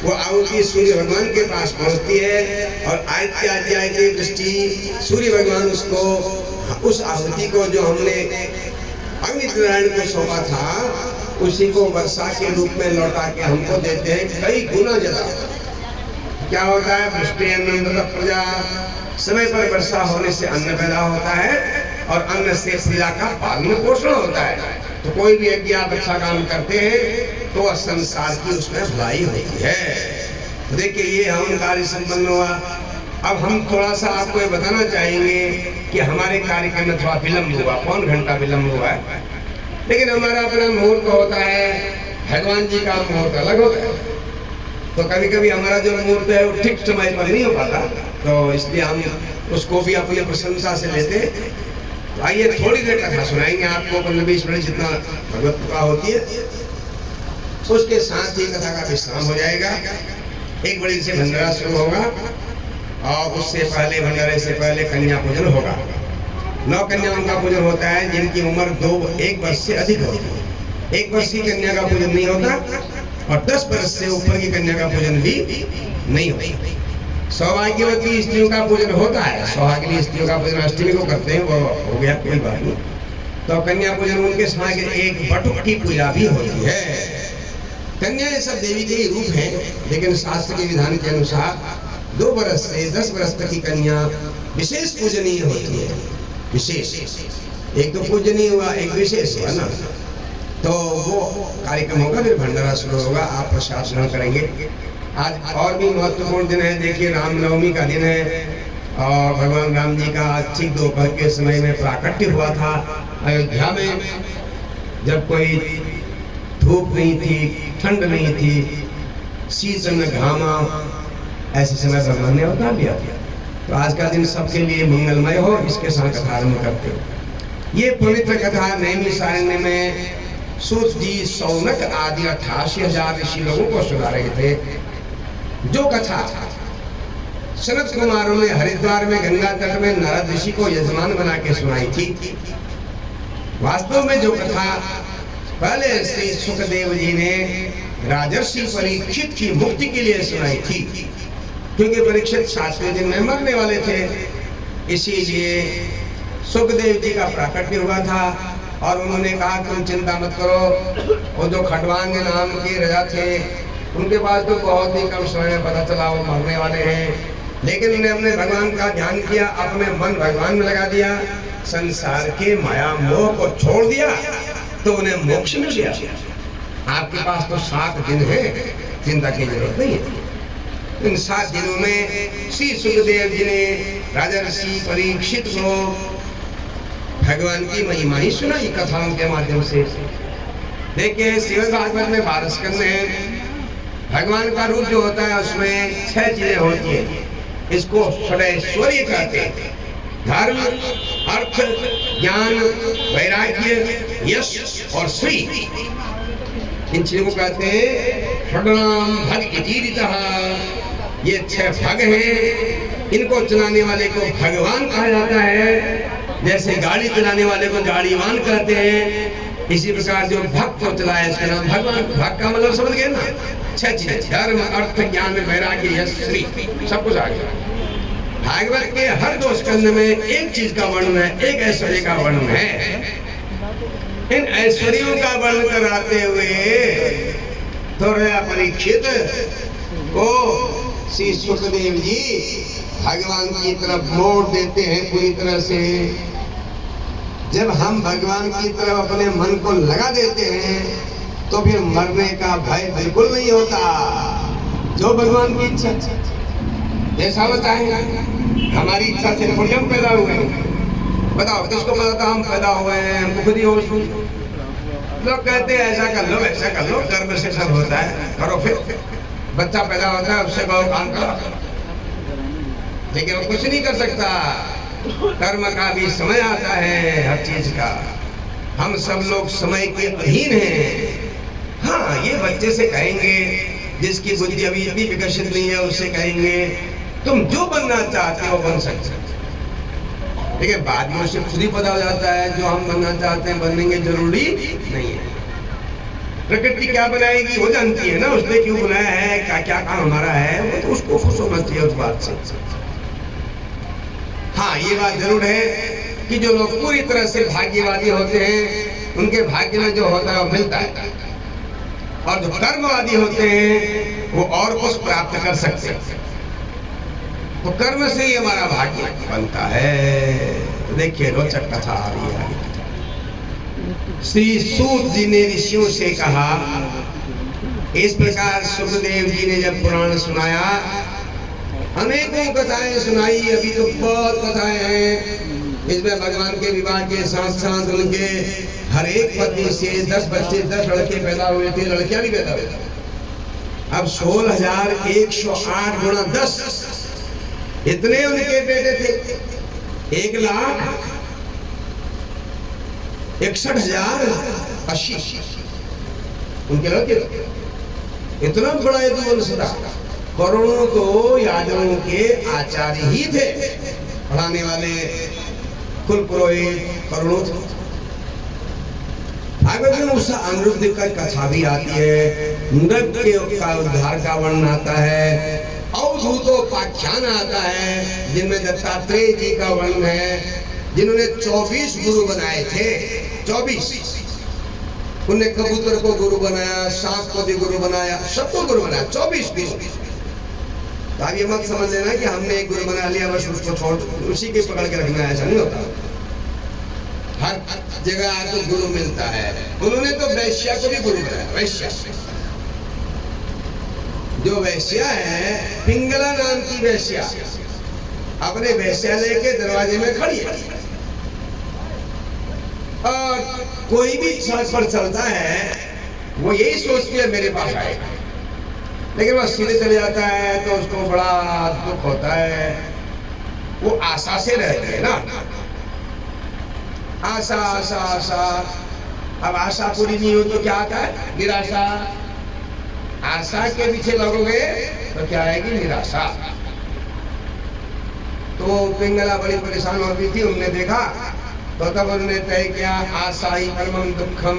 वो आहुति सूर्य भगवान के पास पहुंचती है और आदित्य दृष्टि सूर्य भगवान उसको, उस आहुति को जो हमने अग्नि नारायण को सौंपा था उसी को वर्षा के रूप में लौटा के हमको देते हैं कई गुना ज्यादा। क्या होता है? वृष्टि अन्नम प्रजा, समय पर वर्षा होने से अन्न पैदा होता है और अन्न से प्रजा का पालन पोषण होता है। तो कोई भी यज्ञ आप अच्छा काम करते हैं तो संसार की उसमें भलाई होती है। देखिए ये हवन कार्य संपन्न हुआ। अब हम थोड़ा सा आपको ये बताना चाहेंगे कि हमारे कार्यक्रम में थोड़ा विलम्ब हुआ, पौन घंटा विलम्ब हुआ है, लेकिन हमारा अपना मुहूर्त होता है, भगवान जी का मुहूर्त अलग होता है। तो कभी कभी हमारा जो मुहूर्त है वो ठीक समय पर नहीं हो पाता, तो इसलिए हम उसको भी अपनी प्रशंसा से लेते। तो आइए थोड़ी देर कथा सुनाएंगे आपको, 15-20 मिनट जितना भगवत कृपा होती है, उसके साथ ही कथा का विश्राम हो जाएगा। एक बड़ी से भंडारा शुरू होगा और उससे पहले, भंडारे से पहले कन्या पूजन होगा। 9 कन्याओं का पूजन होता है जिनकी उम्र 1 वर्ष से अधिक होती है। 1 वर्ष की कन्या का पूजन नहीं होता और 10 वर्ष से ऊपर की कन्या का पूजन भी नहीं होता। सौभाग्यवती स्त्रियों का पूजन होता है, सौभाग्यवती स्त्रियों का पूजन अष्टमी को करते हैं, वो हो गया, कोई बात नहीं। तो कन्या पूजन उनके साथ एक बटुक की पूजा भी होती है। कन्या ये सब देवी के ही रूप हैं, लेकिन शास्त्र के विधान के अनुसार 2 वर्ष से 10 वर्ष तक की कन्या विशेष पूजनीय होती है। विशेष, एक तो पूजनीय हुआ, एक विशेष हुआ ना। तो वो कार्यक्रम होगा, फिर भंडारा शुरू होगा, आप प्रसाद ग्रहण करेंगे। आज और भी महत्वपूर्ण दिन है। देखिए रामनवमी का दिन है और भगवान राम जी का आज ठीक दोपहर के समय में प्राकट्य हुआ था अयोध्या में, जब कोई धूप नहीं थी, ठंड नहीं थी, शीतल घामा, ऐसे समय भगवान ने अवतार लिया था। तो आज का दिन सबके लिए मंगलमय हो, इसके साथ कथा आरंभ करते हो। ये पवित्र कथा नैमिषारण्य में सूत जी, सौनक आदि 88,000 ऋषि लोगों को सुना रहे थे। जो कथा सनत कुमारों ने हरिद्वार में गंगा तट में नारद ऋषि को यजमान बना के सुनाई थी, वास्तव में जो कथा पहले श्री सुखदेव जी ने राजर्षि परीक्षित की मुक्ति के लिए सुनाई थी, क्योंकि परीक्षित 7वें दिन में मरने वाले थे। इसीलिए सुखदेव जी का प्राकट्य हुआ था और उन्होंने कहा तुम चिंता मत करो। वो जो खटवांग नाम के राजा थे, उनके पास तो बहुत ही कम समय में पता चला वो मरने वाले हैं, लेकिन उन्हें अपने भगवान का ध्यान किया, अपने मन भगवान में लगा दिया, संसार के माया मोह को छोड़ दिया, तो उन्हें मोक्ष मिल गया। आपके पास तो 7 दिन है, चिंता की जरूरत नहीं है। इन 7 दिनों में श्री सुखदेव जी ने राजा ऋषि परीक्षित को भगवान की महिमा ही सुनाई कथाओं के माध्यम से। देखिए श्रीमद् भागवत में 12 स्कंद हैं। भगवान का रूप जो होता है उसमें 6 चीजें होती हैं। इसको षडैश्वर्य कहते हैं। धर्म, अर्थ, ज्ञान, वैराग्य, यश और श्री, इन चीजों को कहते हैं षड्णाम भगकीर्तितः। ये 6 भग हैं। इनको चलाने वाले को भगवान कहा जाता है। जैसे गाड़ी चलाने वाले को गाड़ीवान कहते हैं, इसी प्रकार जो भक्त को चलाए इसका नाम भगवान। भक्त का मतलब समझ गए ना? 6 चीजें, धर्म, अर्थ, ज्ञान, वैराग्य, यश, श्री, सब कुछ आ गया। भागवत के हर 2 स्कंद में एक चीज का वर्णन है, एक ऐश्वर्य का वर्णन है। इन ऐश्वर्यों का वर्णन कराते हुए थोड़ा परीक्षित को श्री सुखदेव जी भगवान की तरफ मोड़ देते हैं पूरी तरह से। जब हम भगवान की तरफ अपने मन को लगा देते हैं तो फिर मरने का भय बिल्कुल नहीं होता। जो भगवान की इच्छा, जैसा बताए हमारी इच्छा से थोड़ी हम पैदा हुए। बताओ किसको पता था हम पैदा हुए हैं? हमको खुद ही होश हुई। लोग कहते हैं ऐसा कर लो, ऐसा कर लो, कर्म से सब होता है, करो। फिर बच्चा पैदा होता है, उससे कहो काम करो, लेकिन वो कुछ नहीं कर सकता। कर्म का भी समय आता है, हर चीज का। हम सब लोग समय के अधीन हैं। हाँ, ये बच्चे से कहेंगे जिसकी बुद्धि अभी इतनी विकसित नहीं है, उससे कहेंगे तुम जो बनना चाहते हो बन सकते हो, लेकिन बाद में उसे खुद ही पता हो जाता है जो हम बनना चाहते हैं बनने के जरूरी नहीं है। प्रकृति क्या बनाएगी वो जानती है ना, उसने क्यों बनाया है, क्या क्या काम हमारा है, वो तो उसको खुश होना चाहिए उस बात से। हाँ ये बात जरूर है कि जो लोग पूरी तरह से भाग्यवादी होते हैं उनके भाग्य में जो होता है वो मिलता है, और जो कर्मवादी होते हैं वो और कुछ प्राप्त कर सकते हैं। तो कर्म से ही हमारा भाग्य बनता है। तो देखिए रोचक कथा आ रही है। श्री सूत जी ने ऋषियों से कहा, इस प्रकार सुखदेव जी ने जब पुराण सुनाया, अनेकों कथाएं सुनाई, अभी तो बहुत कथाएं हैं। इसमें भगवान के विवाह के साथ साथ उनके हर एक पत्नी से 10 बच्चे, 10 लड़के पैदा हुए थे, लड़कियां भी पैदा हुए थे। अब 16,108 गुणा 10 इतने उनके बेटे थे। 1,61,080 उनके लड़के। इतना बड़ा यदुवंश था। करोड़ों तो यादवों के आचार्य ही थे, पढ़ाने वाले कुल पुरोहित करोड़ों थे। भागवत में उस अनिरुद्ध का कथा भी आती है, नृत्य का उद्धार का वर्णन आता है, अवधूतोपाख्यान आता है जिनमें दत्तात्रेय जी का वर्णन है, जिन्होंने 24 गुरु बनाए थे। 24 उन्होंने कबूतर को गुरु बनाया, सांप को भी गुरु बनाया, सबको गुरु बनाया। 24 गुरु। तो आप ये मत समझ लेना कि हमने एक गुरु बना लिया बस उसको छोड़ उसी के पकड़ के रखना है, ऐसा नहीं होता। हर जगह आपको गुरु मिलता है। उन्होंने तो वैश्या को भी गुरु बनाया। वैश्या जो वैश्या है, पिंगला नाम की वैश्या, अपने वैश्यालय के दरवाजे में खड़ी है और कोई भी सड़क पर चलता है वो यही सोचती है मेरे पास आएगा, लेकिन वह सीधे चले जाता है तो उसको बड़ा दुख होता है। वो आशा से रहते हैं ना, आशा आशा आशा। अब आशा पूरी नहीं हो तो क्या आता है? निराशा। आशा के पीछे लगोगे तो क्या आएगी? निराशा। तो पिंगला बड़ी परेशान होती थी। उन्होंने देखा तो तब उन्होंने तय किया, आशा ही परमम दुखम,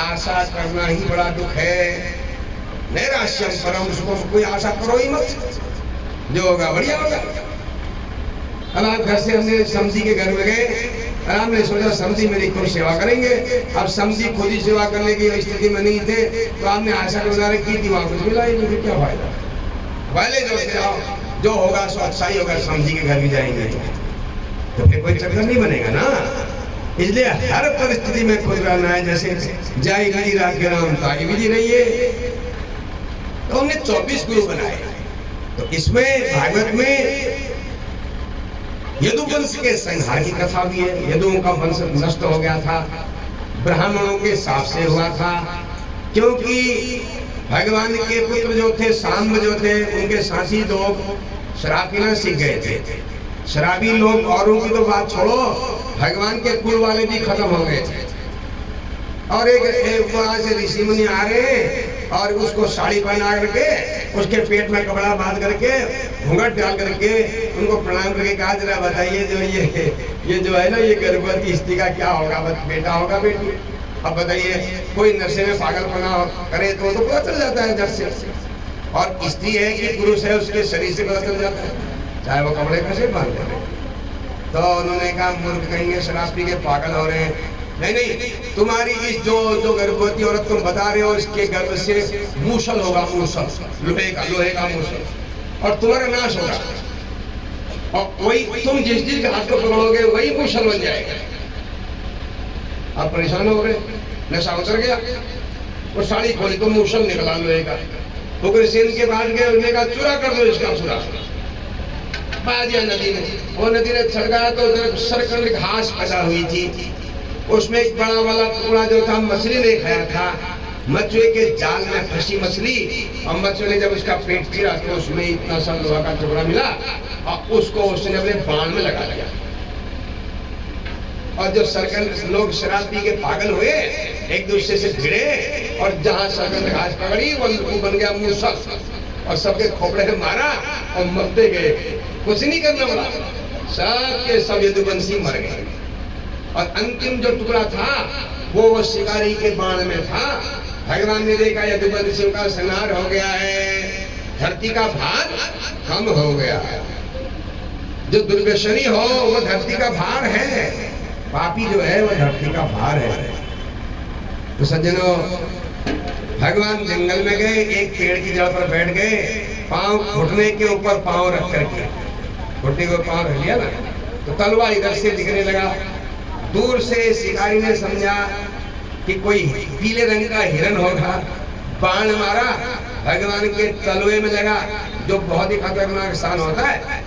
आशा करना ही बड़ा दुख है। नैराश्यम परम सुखम, कोई आशा करो ही मत, जो होगा बढ़िया होगा। अब आप घर से हमने समझी के घर में गए, हमने सोचा समझी मेरी खुद सेवा करेंगे। अब समझी खुद ही सेवा करने की स्थिति में नहीं थे तो आपने आशा गुजारी की थी, वहां कुछ मिला ही नहीं, क्या फायदा। पहले जो जाओ, जो होगा सो अच्छा ही होगा। समझी के घर भी जाएंगे तो फिर कोई चक्कर नहीं बनेगा ना। इसलिए हर परिस्थिति में खुद रहना है। जैसे जाई गई रात के नाम ताई विधि रहिए। तो हमने 24 गुरु बनाए। तो इसमें भागवत में यदुवंश के संहार की कथा भी है। यदुओं का वंश नष्ट हो गया था, ब्राह्मणों के साथ से हुआ था, क्योंकि भगवान के पुत्र जो थे, सांब जो थे, उनके साथी लोग शराब पीना सीख गए थे। शराबी लोग, औरों की तो बात छोड़ो, भगवान के कुल वाले भी खत्म हो गए थे। और एक वहां से ऋषि मुनि आ रहे और उसको साड़ी पहना करके, उसके पेट में कपड़ा बांध करके, घूंघट डाल करके उनको प्रणाम करके कहा, जरा बताइए जो ये जो है ना, ये गर्भवती स्त्री का क्या होगा? बेटा होगा बेटी? अब बताइए, कोई नशे में पागलपना करे तो पता चल जाता है झट से। और स्त्री है कि पुरुष है, उसके शरीर से पता चल जाता है, चाहे वो कपड़े कैसे बांध रहे। तो उन्होंने कहा, मूर्ख कहेंगे, शराब पी के पागल हो रहे हैं। नहीं, तुम्हारी इस जो गर्भवती औरत तुम बता रहे हो, इसके गर्भ से मूसल होगा, मूसल, लोहे का मूसल, और तुम्हारा नाश होगा। और वही तुम जिस हाथ को पकड़ोगे वही मूसल बन जाएगा। आप परेशान हो गए, नशा उतर गया। वो साड़ी खोली तो मूसल निकला लोहे का। उग्रसेन के बाद गए, उन्होंने कहा चूरा कर दो इसका चूरा। बाजिया नदी में, वो नदी ने छड़काया तो उधर सरकंड घास पैदा हुई थी। उसमें एक बड़ा वाला टुकड़ा जो था, मछली ने खाया था। मछुए के जाल में फंसी मछली, और मछुए ने जब उसका पेट चीरा तो उसमें इतना सा लोहा का टुकड़ा मिला और उसको उसने अपने बाण में लगा दिया। और जो सरकंड लोग शराब पी के पागल हुए, एक दूसरे से भिड़े, और जहां सरकंड घास पकड़ी वो बन गया मूसल, और सबके खोपड़े में मारा और मरते गए। कुछ नहीं करना पड़ा, सब के सब यदुवंशी मर गए। और अंतिम जो टुकड़ा था वो शिकारी के बाण में था। भगवान ने देखा यदुवंशियों का संहार हो गया है, धरती का भार कम हो गया है। जो दुर्व्यसनी हो वो धरती का भार है, पापी जो है वो धरती का भार है। तो सज्जनों, भगवान जंगल में गए, एक पेड़ की जड़ पर बैठ गए, पांव घुटने के ऊपर पांव रख करके, घुटने को पांव रख लिया ना, तो तलवार इधर से दिखने लगा। दूर से शिकारी ने समझा कि कोई पीले रंग का हिरण होगा, बाण मारा, भगवान के तलवे में लगा, जो बहुत ही खतरनाक स्थान होता है,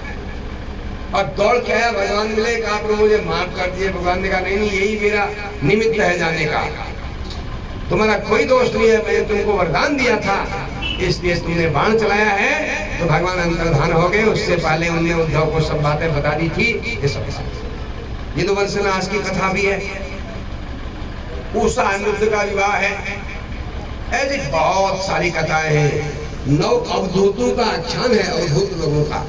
और दौड़ के आया। भगवान मिले, कहा आप मुझे माफ कर दिए। भगवान ने कहा नहीं, यही मेरा निमित्त है जाने का, तुम्हारा कोई दोष नहीं है, मैंने तुमको वरदान दिया था, इसलिए तुमने बाण चलाया है। तो भगवान अंतर्धान हो गए। उससे पहले उन्होंने उद्धव को सब बातें बता दी थी। ये सब यदुवंशनाश की कथा भी है, उषा अनिरुद्ध का विवाह है, ऐसी बहुत सारी कथाएं हैं। 9 अवधूतों का आख्यान है, अवधूत लोगों का।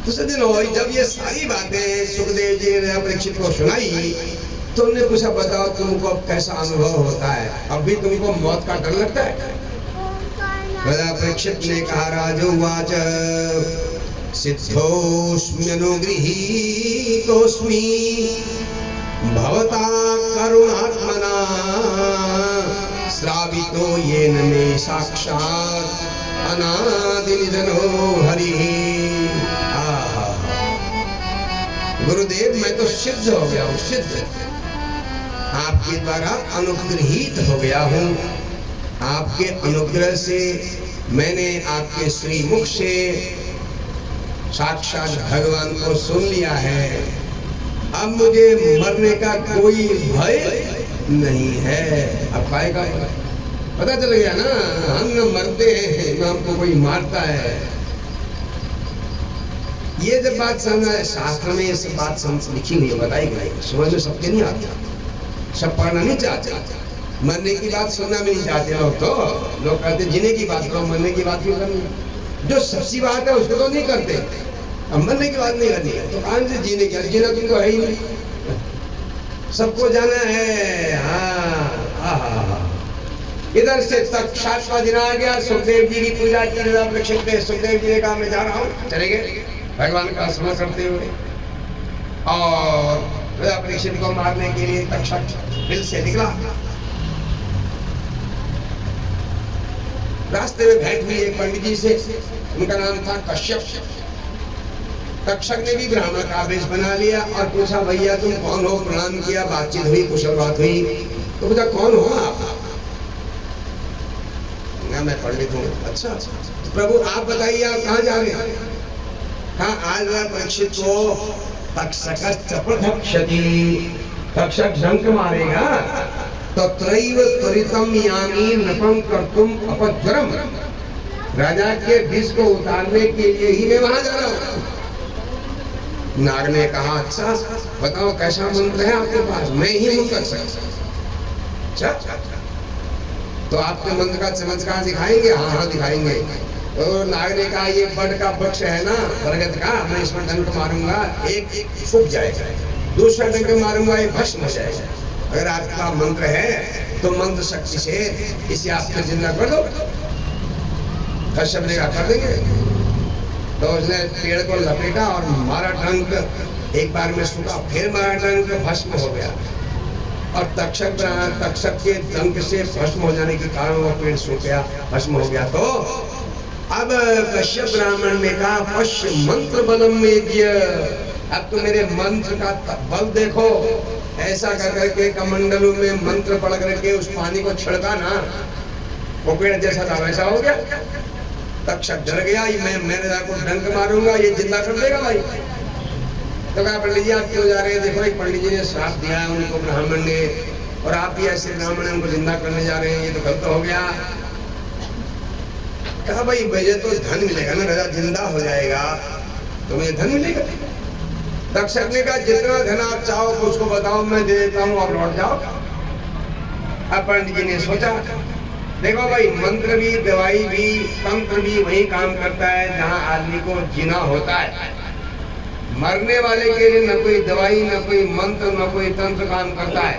तो सज्जनों, जब ये सारी बातें सुखदेव जी ने परीक्षित को सुनाई, तो उन्होंने पूछा बताओ तुमको अब कैसा अनुभव होता है, अब भी तुमको मौत का डर लगता है? परीक्षित ने कहा, राजोवाच सिद्धोस्म्यनुगृहीतोस्मि भवता करुणात्मना श्रावितो येन मे साक्षात् अनादिनिधनो हरिः। गुरुदेव, मैं तो सिद्ध हो गया हूँ, सिद्ध, आपके द्वारा अनुग्रहित हो गया हूँ। आपके अनुग्रह से मैंने आपके श्री मुख से साक्षात भगवान को सुन लिया है। अब मुझे मरने का कोई भय नहीं है। अब काय का पता चल गया ना, हम न मरते हैं न हमको कोई मारता है। ये जब बात समझ शास्त्र में ये सब बात लिखी हुई है, बताई गई, समझ में सबके नहीं आती, सब पढ़ना नहीं चाहते, मरने की बात सुनना भी नहीं चाहते लोग। तो लोग कहते जीने की बात करो, मरने की बात क्यों करनी? जो सच्ची बात है उसको तो नहीं करते, अब मरने की बात नहीं करनी है तो कहां से जीने की? जीना तुमको है ही नहीं, सबको जाना है। हाँ, इधर से तक्षक का दिन आ गया, सुखदेव जी की पूजा की, परीक्षित ने सुखदेव जी ने कहा मैं जा रहा हूँ, चले गए भगवान का स्मरण करते हुए। और परीक्षित को मारने के लिए तक्षक बिल से निकला। रास्ते में भेंट हुई एक पंडित जी से, उनका नाम था कश्यप। तक्षक ने भी ब्राह्मण का वेश बना लिया और पूछा भैया तुम कौन हो? प्रणाम किया, बातचीत हुई, कुशल बात हुई। तो पूछा कौन हो आप? मैं पंडित हूँ। अच्छा, तो प्रभु आप बताइए आप कहाँ जा रहे हैं? हाँ, आज परीक्षित को तक्षक शंख मारेगा तो त्रैव त्वरितम यामी नपम कर्तुम अपज्वरम, राजा के विष को उतारने के लिए ही मैं वहां जा रहा हूँ। नाग ने कहा अच्छा बताओ कैसा मंत्र है आपके पास, मैं ही हूँ कर सकता। अच्छा, तो आपके मंत्र का चमत्कार दिखाएंगे? हाँ दिखाएंगे। तो नाग ने कहा ये बड़ का वृक्ष है ना, बरगद का, मैं इसमें डंक मारूंगा, एक सूख जाएगा, दूसरा डंक मारूंगा ये भस्म हो जाएगा। अगर आपका मंत्र है तो मंत्र शक्ति से इसे आप जिंदा कर दो। कश्यप ने कहा कर देंगे। तो उसने पेड़ को लपेटा और मारा डंक, एक बार में सूखा, फिर मारा डंक, भस्म हो गया। और तक्षक के डंक से भस्म हो जाने के कारण वो पेड़ सूख गया, भस्म हो गया। तो अब कश्यप ब्राह्मण ने कहा पश्य मंत्र बलम में दिया, अब तो मेरे मंत्र का बल देखो। ऐसा कर करके कमंडलों में मंत्र पढ़ करके उस पानी को छिड़का ना, वो पेड़ जैसा था वैसा हो गया। तक्षक डर गया, मैं को डंक मारूंगा ये जिंदा कर देगा भाई। तो कहा पंडित जी आप क्यों जा रहे हैं? देखो एक पंडित जी ने श्राप दिया है उनको ब्राह्मण ने, और आप भी ऐसे ब्राह्मण उनको जिंदा करने जा रहे हैं, ये तो गलत हो गया। कहा भाई मुझे तो धन मिलेगा ना, राजा जिंदा हो जाएगा तो मुझे धन मिलेगा। तक्षक ने कहा जितना धन आप चाहो उसको बताओ, मैं दे देता हूँ, आप लौट जाओ। अब पंडित जी ने सोचा देखो भाई मंत्र भी, दवाई भी, तंत्र भी वही काम करता है जहाँ आदमी को जीना होता है। मरने वाले के लिए न कोई दवाई, न कोई मंत्र, न कोई तंत्र काम करता है।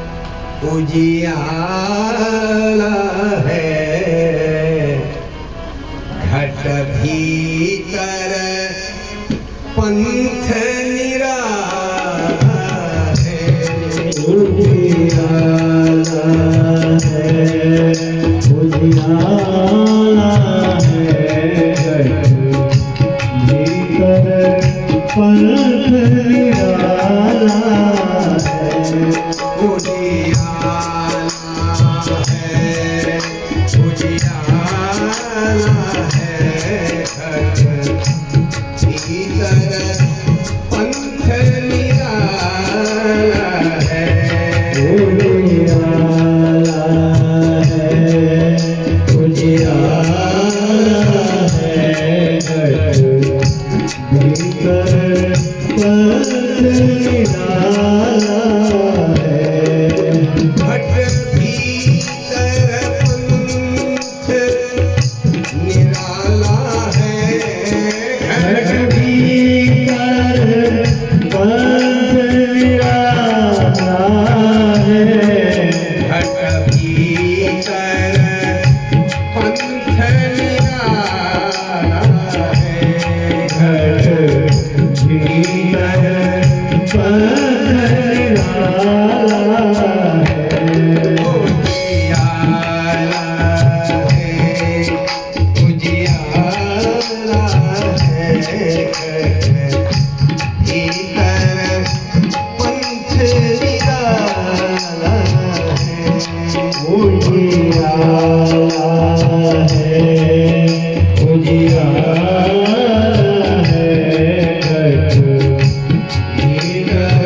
उजियाला है घट भीतर पंथ निराला है उजियाला है उजियाला है घट भीतर पंथ निराला है उजियाला है उजियाला है घट भीतर पंथ निराला है उजियाला है उजियाला है घट भीतर पंथ निराला है घट भीतर पंथ निराला है घट भीतर पंथ निराला है घट भीतर पंथ निराला है घट भीतर पंथ निराला है उजियाला है उजियाला है घट भीतर पंथ निराला है उजियाला है उजियाला है घट भीतर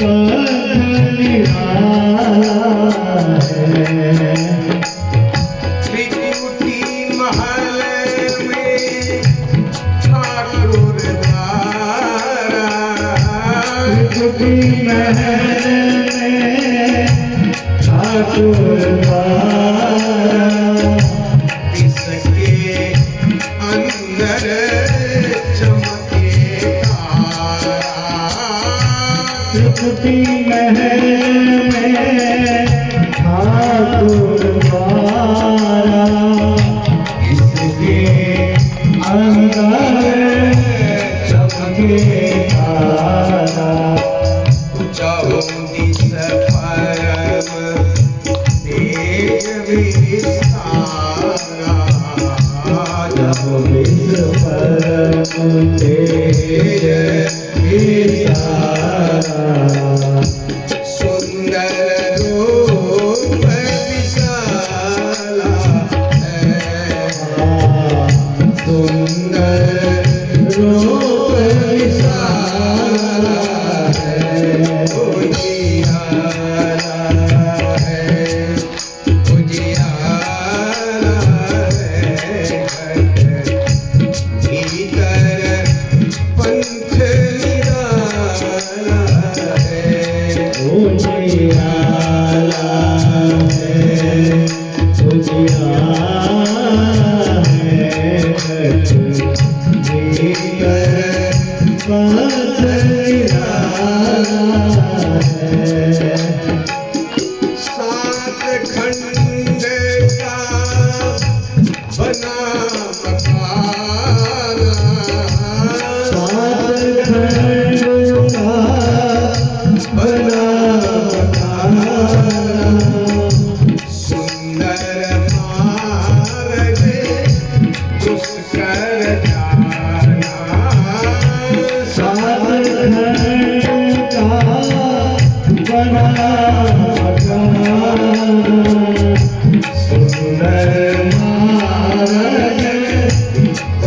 पंथ निराला है त्रिकुटी महल में ठाकुर द्वारा त्रिकुटी महल में ठाकुर द्वारा इसके अंदर चमके तारा त्रिकुटी महल में ठाकुर द्वारा इसके अंदर चमके तारा चौदिस परम तेज विस्तारा जब विश्व परम तेज विसारा सुंदर रूप विशाला है सुंदर रूप विशाला है उजियाला है उजियाला है घट भीतर पंथ निराला है उजियाला है उजियाला है घट भीतर पंथ निराला है सात खंड का बना मकाना सात खंड का बना मकाना सुंदर मार्ग दुष्कर जाना सात खंड का बना मकाना सुंदर मार्ग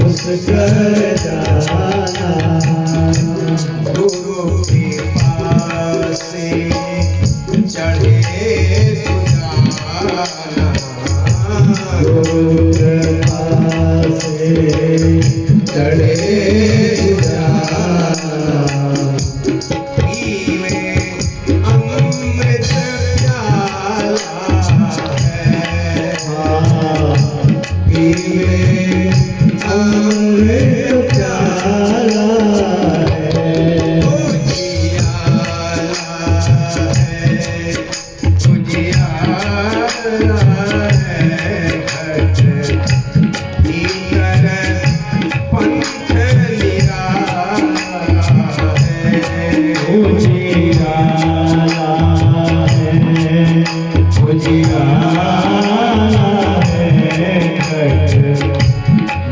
उसकर जाना गुरु के पास चढ़े सुजाना गुरु से चढ़े सुजाना पीवे अमृत प्याला है पीवे अमृत प्याला है उजियाला है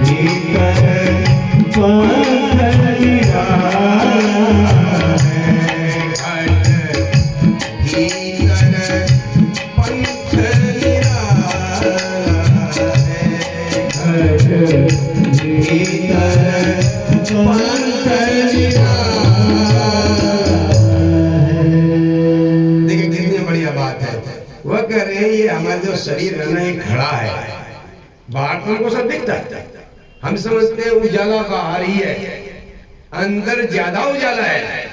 भीतर पंथ निराला है। भीतर पंथ निराला है। भीतर पंथ निराला है। देखिए कितनी बढ़िया बात है। वह कह रहे हैं ये हमारा जो शरीर है ना ये खड़ा है, बाहर तो हमको सब दिखता है, हम समझते हैं उजाला बाहर ही है, अंदर ज्यादा उजाला है।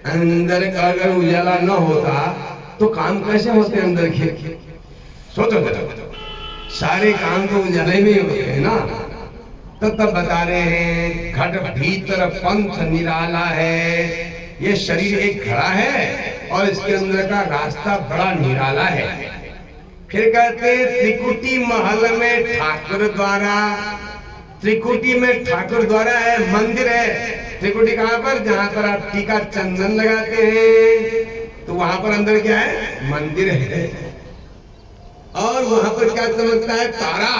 अंदर का अगर उजाला न होता तो काम कैसे होते अंदर के? सोचो सारे काम तो उजाले में होते हैं ना। तो तब बता रहे हैं घट भीतर पंथ निराला है। ये शरीर एक खड़ा है और इसके अंदर का रास्ता बड़ा निराला है। फिर कहते हैं त्रिकुटी महल में ठाकुर द्वारा, त्रिकुटी में ठाकुर द्वारा है, मंदिर है। त्रिकुटी कहाँ पर? जहाँ पर आप टीका चंदन लगाते हैं तो वहां पर अंदर क्या है? मंदिर है। और वहां पर क्या चमकता है? तारा।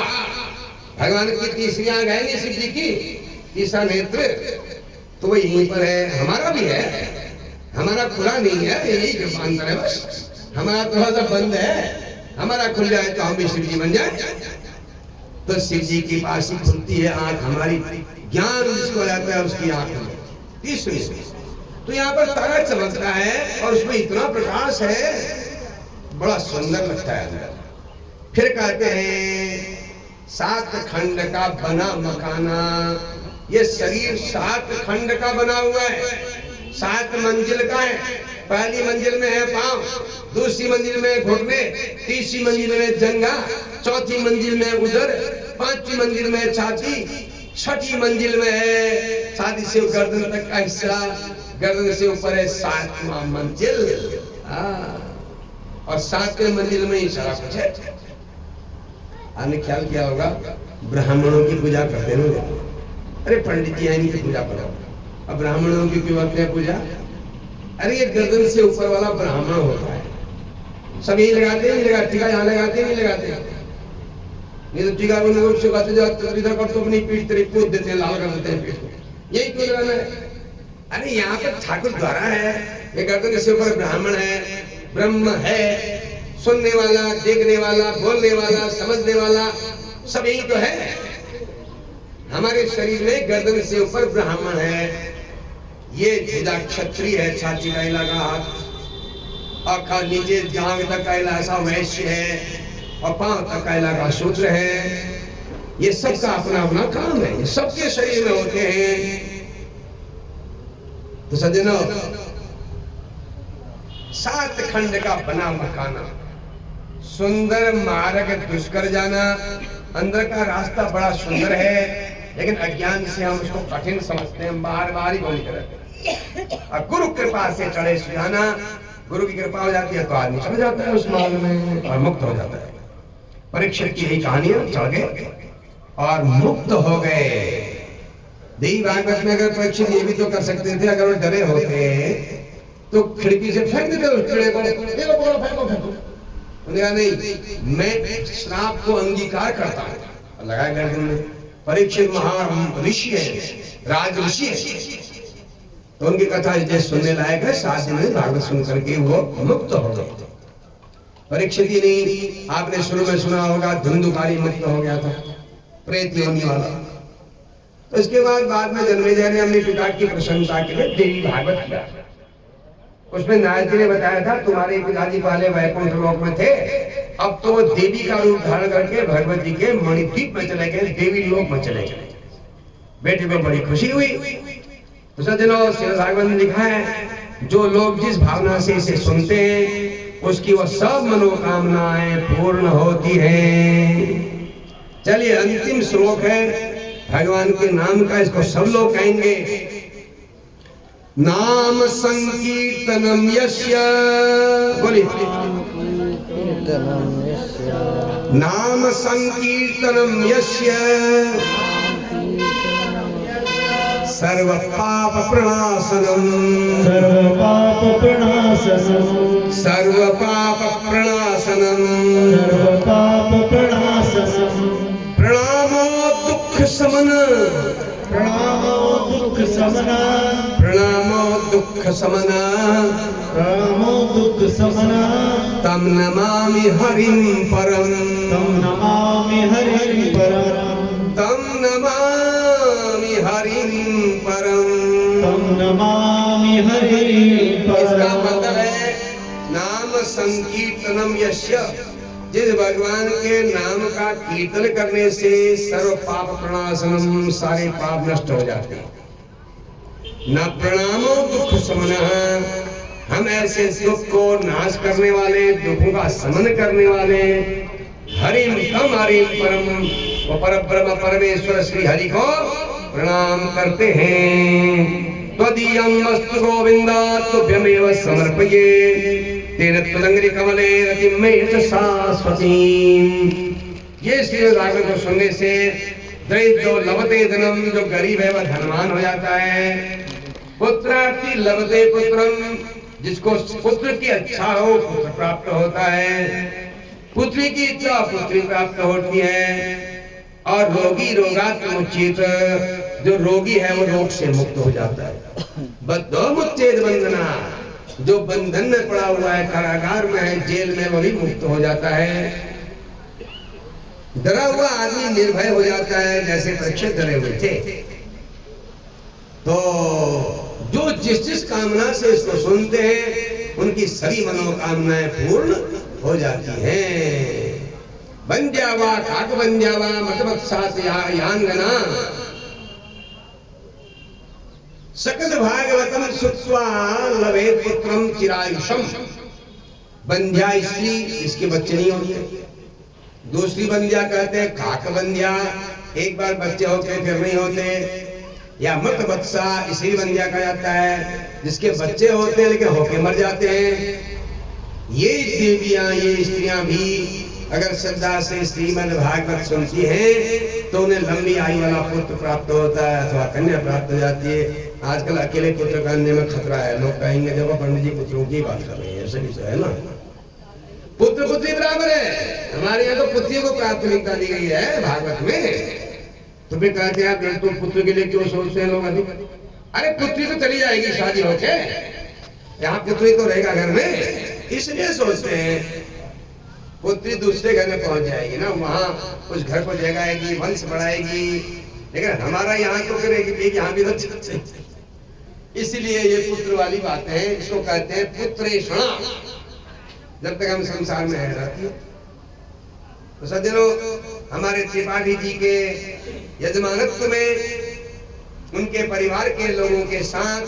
भगवान की तीसरी आंख है नहीं, शिव जी की तीसरा नेत्र, तो वो यहीं पर है। हमारा भी है, हमारा खुला नहीं है, यही अंतर है बस। हमारा थोड़ा सा बंद है, हमारा खुल जाए तो हम भी शिव जी बन जाए। तो शिव जी की पास ही खुलती है आंख हमारी, ज्ञान जिसको जाता है उसकी आंख में तीसरी। तो यहाँ पर तारा चमकता है और उसमें इतना प्रकाश है, बड़ा सुंदर लगता है अंदर। फिर कहते हैं 7 खंड का बना मकाना। ये शरीर 7 खंड का बना हुआ है, 7 मंजिल का है। पहली मंजिल में है पांव, दूसरी मंजिल में घुटने, तीसरी मंजिल में जंघा, चौथी मंजिल में उदर, पांचवी मंजिल में छाती, छठी मंजिल में है छाती से गर्दन तक का हिस्सा, गर्दन से ऊपर है 7वां मंजिल। और 7वें मंजिल में ही सारा कुछ है। आपने ख्याल किया होगा ब्राह्मणों की पूजा करते हैं। अरे पंडित जी आएंगे पूजा करो, अब ब्राह्मणों की क्यों करते हैं पूजा? अरे ये गर्दन से ऊपर वाला ब्राह्मण होता है। सब यही लगाते हैं, लगा टीका यहाँ लगाते नहीं लगाते, नहीं तो टीका को लोग सुखाते जाओ इधर कर तो अपनी पीठ तेरी पोत देते हैं, लाल कर देते हैं पीठ को। यही क्यों लगाना है? अरे यहाँ पर ठाकुर द्वारा है, ये गर्दन से ऊपर ब्राह्मण है, ब्रह्म है, सुनने वाला, देखने वाला, बोलने वाला, समझने वाला, सब यही तो है। हमारे शरीर में गर्दन से ऊपर ब्राह्मण है, ये भुजा क्षत्रिय है, छाती का इलाका हाथ, आँखा नीचे जांग तक का इलाका वैश्य है, और पांव तक का इलाका शूद्र है। ये सबका अपना अपना काम है, ये सबके शरीर में होते हैं। तो सज्जनों 7 खंड का बना मकाना, सुंदर मार्ग दुष्कर जाना। अंदर का रास्ता बड़ा सुंदर है, लेकिन अज्ञान से हम उसको कठिन समझते हैं, बार बार ही बोल कर। और गुरु कृपा से चढ़े सुजाना, गुरु की कृपा हो जाती है तो आदमी चढ़ जाता है उस मार्ग में और मुक्त हो जाता है। परीक्षित की यही कहानी है, चढ़ गए और मुक्त हो गए। देवी भागवत में अगर परीक्षित ये भी तो कर सकते थे, अगर वो डरे होते तो खिड़की से फेंक देते उस कीड़े को, फेंको। नहीं, मैं श्राप को अंगीकार करता हूं, लगाया गर्दन में। परीक्षित महा ऋषि है, राज ऋषि है, तो उनकी कथा जैसे सुनने लायक है। 7 दिन में भागवत सुन करके वो मुक्त हो गए। परीक्षित ही नहीं, आपने शुरू में सुना होगा धुंधुकारी मुक्त हो गया था, प्रेत योनि वाला। तो इसके बाद में जन्मेजय ने अपने पिता की प्रशंसा के लिए देवी भागवत किया। उसमें नारद जी ने बताया था तुम्हारे पिताजी पहले वैकुंठ लोक में थे, अब तो वो देवी का रूप धारण करके भगवत जी के मणिद्वीप में चले गए, देवी लोक में चले गए। बेटे को बड़ी खुशी हुई। तो सज्जनों श्रीमद् भागवत में लिखा है, जो लोग जिस भावना से इसे सुनते हैं उसकी वो सब मनोकामनाएं पूर्ण होती हैं। चलिए अंतिम श्लोक है भगवान के नाम का, इसको सब लोग कहेंगे। नाम संकीर्तनम यस्य, बोलिए नाम संकीर्तनम यस्य सर्व पाप प्रणाशनम, सर्व पाप प्रणाशनम, सर्व पाप प्रणाशनम, सर्व पाप प्रणाशनम। प्रणाम प्रणामो दुख समन, प्रणामो दुख समना, प्रणामो दुख समन, प्रणामो दुख समना, तम नमामि हरिं परम, तम नमामि हरिं परम, तम नमामि हरिं परम। तम नमामि हरिं इसका परम। मतलब है नाम संकीर्तनम यस्य, जिस भगवान के नाम का कीर्तन करने से सर्व पाप प्रणाशनम, सारे पाप नष्ट हो जाते हैं। न प्रणामो दुख समनः, हम ऐसे दुख को नाश करने वाले, दुखों का समन करने वाले हरिम तम हरिम परम, वो परब्रह्म परमेश्वर श्री हरि को प्रणाम करते हैं। त्वदीयं वस्तु गोविंदा तुभ्यमेव समर्पये, तेन त्वदंग्रि कमले रतिं मे च शाश्वती। ये श्री राग को सुनने से दरिद्रो लभते धनम, जो गरीब है वह धनवान हो जाता है। पुत्रार्थी लभते पुत्रम, जिसको पुत्र की इच्छा हो पुत्र प्राप्त होता है, पुत्री की इच्छा पुत्री प्राप्त होती है। और रोगी रोगात्मुचित, जो रोगी है वो रोग से मुक्त हो जाता है। बद्धो मुच्चेद बंधना, जो बंधन में पड़ा हुआ है, कारागार में है, जेल में, वो भी मुक्त हो जाता है। डरा हुआ आदमी निर्भय हो जाता है, जैसे परीक्षित डरे हुए थे। तो जो जिस जिस कामना से इसको सुनते हैं उनकी सभी मनोकामनाएं पूर्ण हो जाती हैं। बंध्यावा काक बंध्यावा मतवत्सात यांगना, सकल भागवतम सुत्वा लवे पुत्रम चिरायुषम। बंध्या स्त्री, इसके बच्चे नहीं होते। दूसरी बंध्या कहते हैं काक बंध्या, एक बार बच्चे होते फिर नहीं होते। या मत बत्सा, इसी बंध्या कहा जाता है, जिसके बच्चे होते हैं लेकिन होके मर जाते हैं। ये देवियां, ये स्त्रियां भी अगर श्रद्धा से श्रीमद् भागवत सुनती हैं तो उन्हें लंबी आयु वाला पुत्र प्राप्त होता है अथवा कन्या प्राप्त हो जाती है। आजकल अकेले पुत्र करने में खतरा है, लोग कहेंगे देखो पंडित जी पुत्रों की बात कर रहे हैं, ऐसे भी तो है ना। पुत्र पुत्री बराबर है, हमारे यहाँ तो पुत्रियों को प्राथमिकता दी गई है भागवत में। तो फिर कहते हैं तो पुत्र के लिए क्यों सोचते हैं लोग अधिक? अरे पुत्री तो चली जाएगी शादी होके, यहाँ पुत्री तो रहेगा घर में, इसलिए सोचते हैं। पुत्री दूसरे घर में पहुंच जाएगी ना, वहाँ उस घर को जगाएगी, वंश बढ़ाएगी, लेकिन हमारा यहाँ तो करेगी, यहाँ भी तो। इसलिए ये पुत्र वाली बात है, इसको कहते हैं पुत्रेषणा। जब तक हम संसार में रहती है तो सज्जनों, हमारे त्रिपाठी जी के यजमानत्व में उनके परिवार के लोगों के साथ,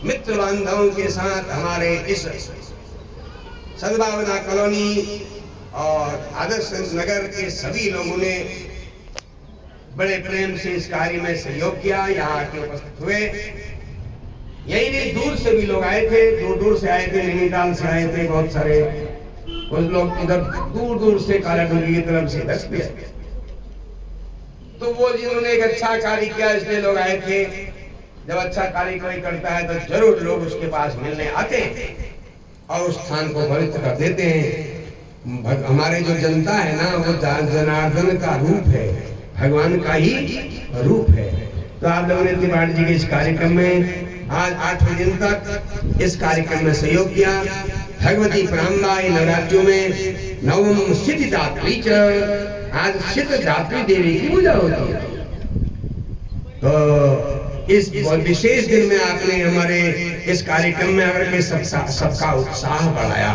मित्र बांधवों के साथ हमारे इस सद्भावना कॉलोनी और आदर्श नगर के सभी लोगों ने बड़े प्रेम से इस कार्य में सहयोग किया, यहाँ आके उपस्थित हुए। यही नहीं, दूर से भी लोग आए थे, दूर दूर से आए थे, नैनीताल से आए थे बहुत सारे, कुछ लोग इधर दूर दूर से कालाडूंगी की तरफ से दस भी आए। तो वो जिन्होंने एक अच्छा कार्य किया इसलिए लोग आए थे। जब अच्छा कार्य कोई करता है तो जरूर लोग उसके पास मिलने आते हैं और उस स्थान को पवित्र कर देते हैं। हमारे जो जनता है ना, वो जनार्दन का रूप है, भगवान का ही रूप है। तो आप लोगों ने त्रिपाठी जी के इस कार्यक्रम में आज 8वें दिन तक इस कार्यक्रम में सहयोग किया। भगवती प्राणबाई नवरात्रियों में नवम सिद्ध दात्री च, आज सिद्ध दात्री देवी की पूजा होती है। तो इस विशेष दिन में आपने हमारे इस कार्यक्रम में आकर के सबका उत्साह बढ़ाया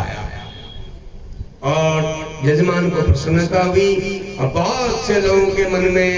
और यजमान को प्रसन्नता हुई और बहुत से लोगों के मन में